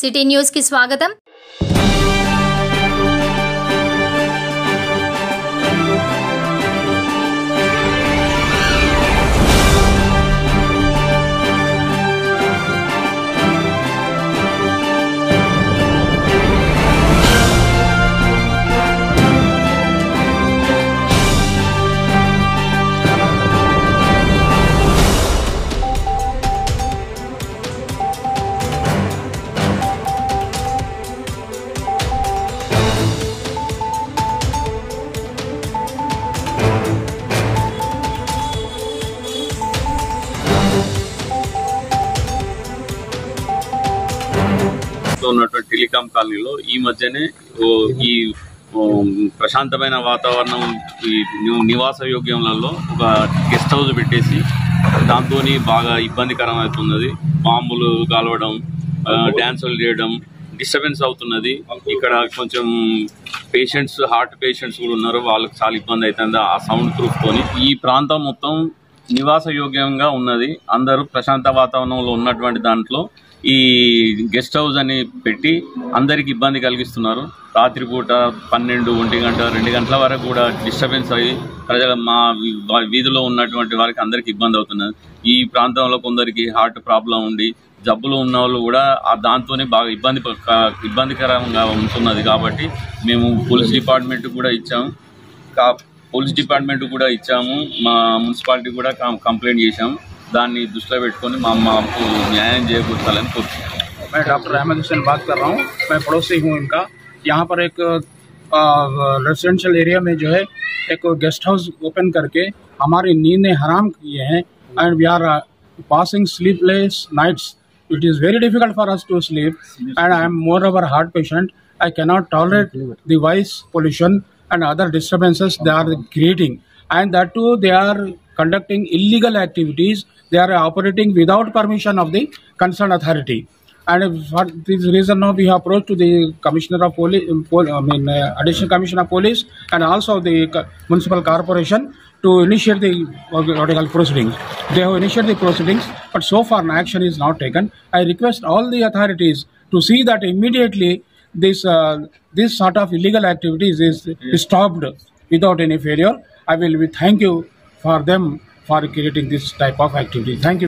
City news కి స్వాగతం. ఉన్నటువంటి టెలికాం కాలనీలో ఈ మధ్యనే ఈ ప్రశాంతమైన వాతావరణం ఈ నివాస యోగ్యంలలో ఒక గెస్ట్ హౌస్ పెట్టేసి దాంతో బాగా ఇబ్బందికరం అవుతున్నది. బాంబులు కాలవడం, డ్యాన్సులు చేయడం డిస్టర్బెన్స్ అవుతున్నది. ఇక్కడ కొంచెం పేషెంట్స్, హార్ట్ పేషెంట్స్ కూడా ఉన్నారు, వాళ్ళకి చాలా ఇబ్బంది అవుతుంది ఆ సౌండ్ ప్రూఫ్తోని. ఈ ప్రాంతం మొత్తం నివాస యోగ్యంగా ఉన్నది. అందరూ ప్రశాంత వాతావరణంలో ఉన్నటువంటి దాంట్లో ఈ గెస్ట్ హౌస్ అని పెట్టి అందరికి ఇబ్బంది కలిగిస్తున్నారు. రాత్రిపూట 12, 1 గంట, 2 గంటల వరకు కూడా డిస్టర్బెన్స్ అయ్యి ప్రజల మా వీధిలో ఉన్నటువంటి వారికి అందరికి ఇబ్బంది అవుతున్నది. ఈ ప్రాంతంలో కొందరికి హార్ట్ ప్రాబ్లం ఉండి జబ్బులు ఉన్న వాళ్ళు కూడా దాంతోనే బాగా ఇబ్బందికరంగా ఉంటున్నది. కాబట్టి మేము పోలీస్ డిపార్ట్మెంట్ కూడా ఇచ్చాము, మా మున్సిపాలిటీ కూడా కంప్లైంట్ చేశాము. दानी दृष्टि पेट्टुकोनी माकु न्यायम चेकूर्चाలని కోరుతున్నాను. मैं डॉक्टर अहमद हुसैन बात कर रहा हूँ. मैं पड़ोसी हूँ इनका. यहाँ पर एक रेजिडेंशियल एरिया में जो है एक गेस्ट हाउस ओपन करके हमारी नींदें हराम किए हैं and we are passing sleepless nights. It is very difficult for us to sleep and I am moreover heart patient. I cannot tolerate the voice pollution and other disturbances they are creating, and that too they are conducting illegal activities. They are operating without permission of the concerned authority, and for this reason now we have approached to the commissioner of police, additional commissioner of police, and also the municipal corporation to initiate the political proceedings. They have initiated the proceedings, but so far no action is not taken. I request all the authorities to see that immediately this sort of illegal activities is stopped without any failure. I will thank you for them for creating this type of activity. Thank you.